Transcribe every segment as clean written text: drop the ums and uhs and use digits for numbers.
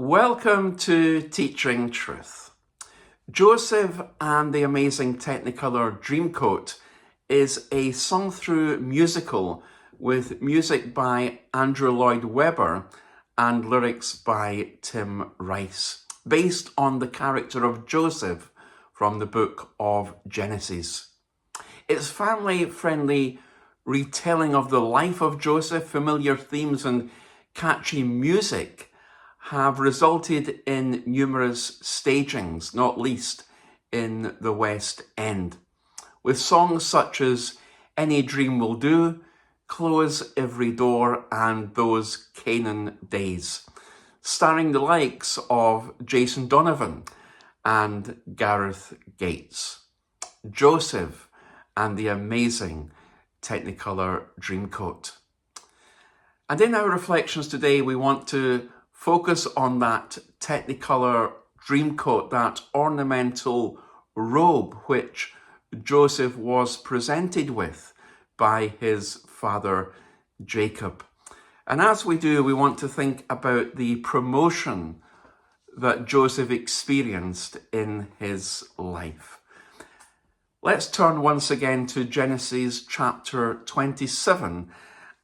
Welcome to Teaching Truth. Joseph and the Amazing Technicolor Dreamcoat is a sung-through musical with music by Andrew Lloyd Webber and lyrics by Tim Rice, based on the character of Joseph from the book of Genesis. It's family-friendly retelling of the life of Joseph. Familiar themes and catchy music have resulted in numerous stagings, not least in the West End, with songs such as Any Dream Will Do, Close Every Door, and Those Canaan Days, starring the likes of Jason Donovan and Gareth Gates. Joseph and the Amazing Technicolor Dreamcoat. And in our reflections today, we want to focus on that Technicolor Dreamcoat, that ornamental robe which Joseph was presented with by his father Jacob. And as we do, we want to think about the promotion that Joseph experienced in his life. Let's turn once again to Genesis chapter 27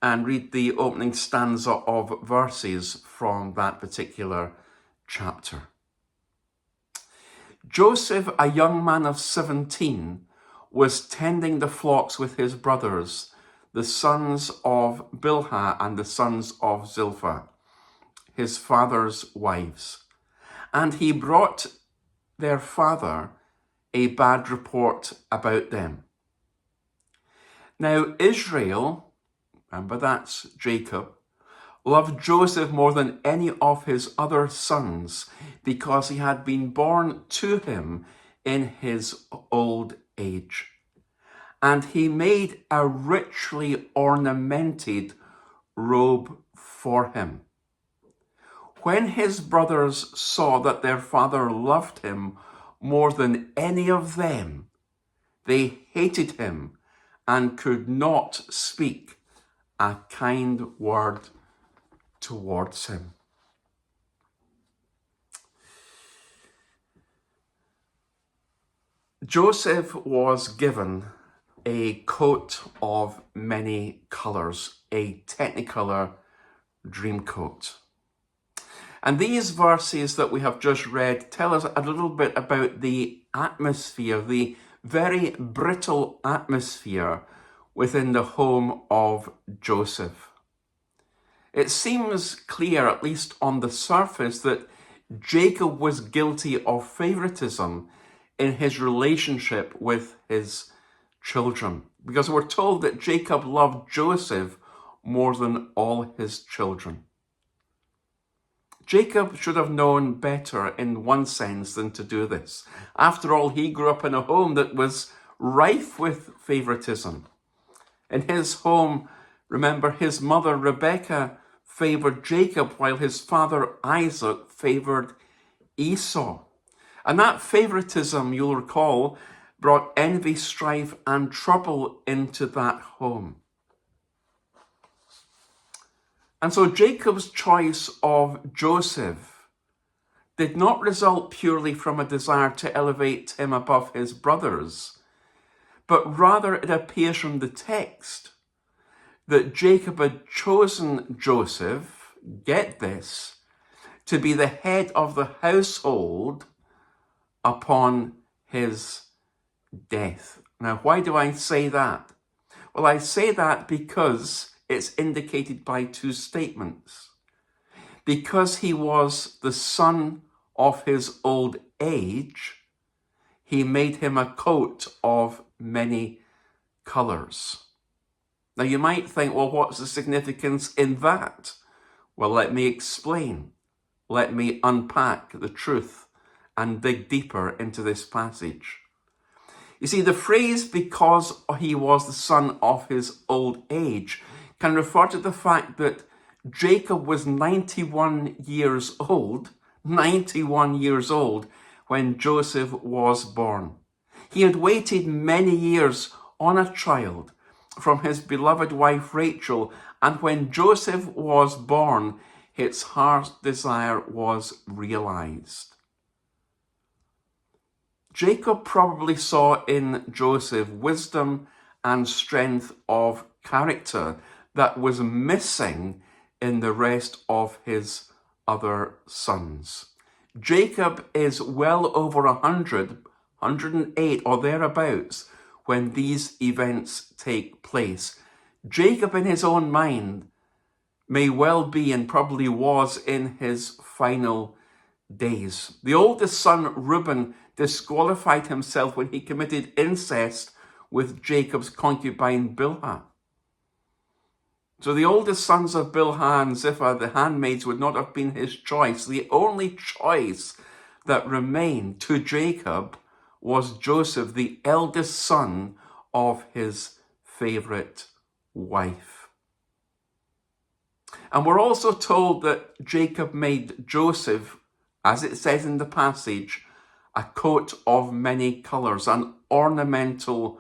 and read the opening stanza of verses from that particular chapter. Joseph, a young man of 17, was tending the flocks with his brothers, the sons of Bilhah and the sons of Zilpah, his father's wives. And he brought their father a bad report about them. Now Israel, remember that's Jacob, loved Joseph more than any of his other sons because he had been born to him in his old age. And he made a richly ornamented robe for him. When his brothers saw that their father loved him more than any of them, they hated him and could not speak a kind word towards him. Joseph was given a coat of many colours, a Technicolor Dreamcoat. And these verses that we have just read tell us a little bit about the atmosphere, the very brittle atmosphere within the home of Joseph. It seems clear, at least on the surface, that Jacob was guilty of favoritism in his relationship with his children, because we're told that Jacob loved Joseph more than all his children. Jacob should have known better in one sense than to do this. After all, he grew up in a home that was rife with favoritism. In his home, remember, his mother Rebekah favored Jacob while his father Isaac favored Esau. And that favoritism, you'll recall, brought envy, strife, and trouble into that home. And so Jacob's choice of Joseph did not result purely from a desire to elevate him above his brothers, but rather it appears from the text that Jacob had chosen Joseph, get this, to be the head of the household upon his death. Now, why do I say that? Well, I say that because it's indicated by two statements. Because he was the son of his old age, he made him a coat of many colours. Now you might think, well, what's the significance in that? Well, let me explain. Let me unpack the truth and dig deeper into this passage. You see, the phrase, because he was the son of his old age, can refer to the fact that Jacob was 91 years old, when Joseph was born. He had waited many years on a child from his beloved wife Rachel, and when Joseph was born, its heart's desire was realized. Jacob probably saw in Joseph wisdom and strength of character that was missing in the rest of his other sons. Jacob is well over 108 or thereabouts when these events take place. Jacob, in his own mind, may well be and probably was in his final days. The oldest son, Reuben, disqualified himself when he committed incest with Jacob's concubine Bilhah. So the oldest sons of Bilhah and Zilpah, the handmaids, would not have been his choice. The only choice that remained to Jacob was Joseph, the eldest son of his favorite wife. And we're also told that Jacob made Joseph, as it says in the passage, a coat of many colors, an ornamental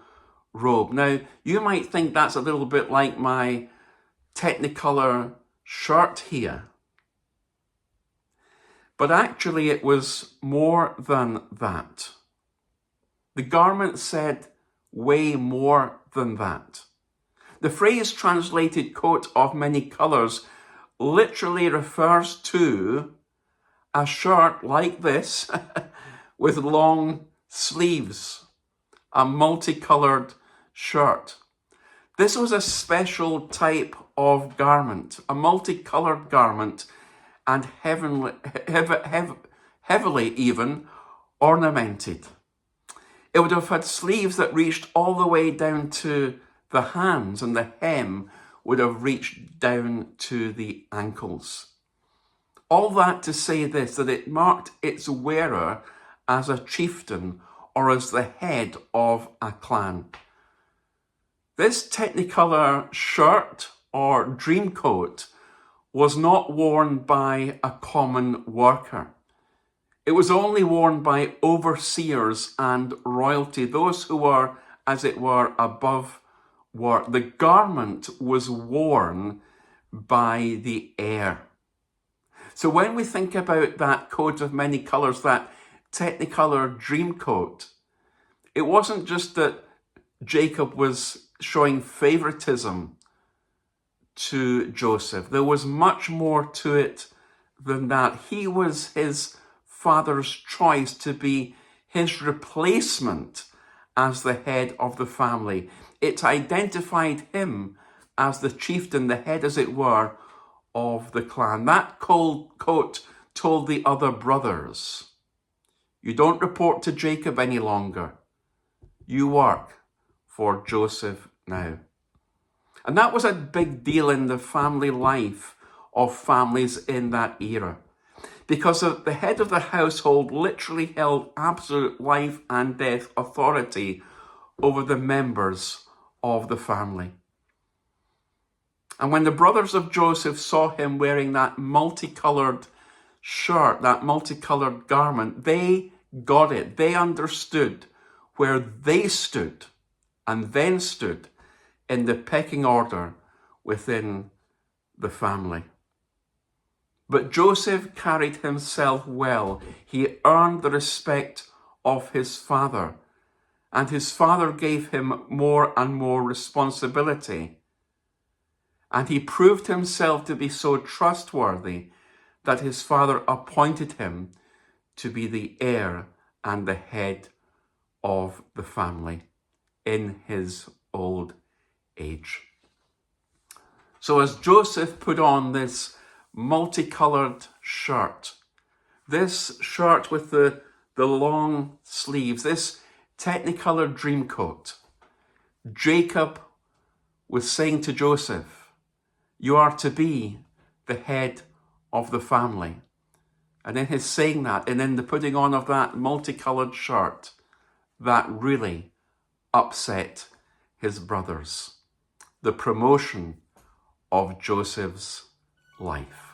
robe. Now, you might think that's a little bit like my Technicolor shirt here. But actually it was more than that. The garment said way more than that. The phrase translated coat of many colors literally refers to a shirt like this with long sleeves, a multicolored shirt. This was a special type of garment, a multicolored garment, and heavily even ornamented. It would have had sleeves that reached all the way down to the hands, and the hem would have reached down to the ankles. All that to say this, that it marked its wearer as a chieftain or as the head of a clan. This Technicolor shirt or dream coat was not worn by a common worker. It was only worn by overseers and royalty, those who were, as it were, above work. The garment was worn by the heir. So when we think about that coat of many colors, that Technicolor dream coat, it wasn't just that Jacob was showing favoritism to Joseph. There was much more to it than that. He was his father's choice to be his replacement as the head of the family. It identified him as the chieftain, the head, as it were, of the clan. That coat told the other brothers, you don't report to Jacob any longer. You work for Joseph now. And that was a big deal in the family life of families in that era, because the head of the household literally held absolute life and death authority over the members of the family. And when the brothers of Joseph saw him wearing that multicolored shirt, that multicolored garment, they got it. They understood where they stood and then stood in the pecking order within the family. But Joseph carried himself well. He earned the respect of his father, and his father gave him more and more responsibility. And he proved himself to be so trustworthy that his father appointed him to be the heir and the head of the family in his old age. So as Joseph put on this multicolored shirt, this shirt with the long sleeves, this Technicolor dream coat, Jacob was saying to Joseph, you are to be the head of the family. And in his saying that, and in the putting on of that multicolored shirt, that really upset his brothers. The promotion of Joseph's life.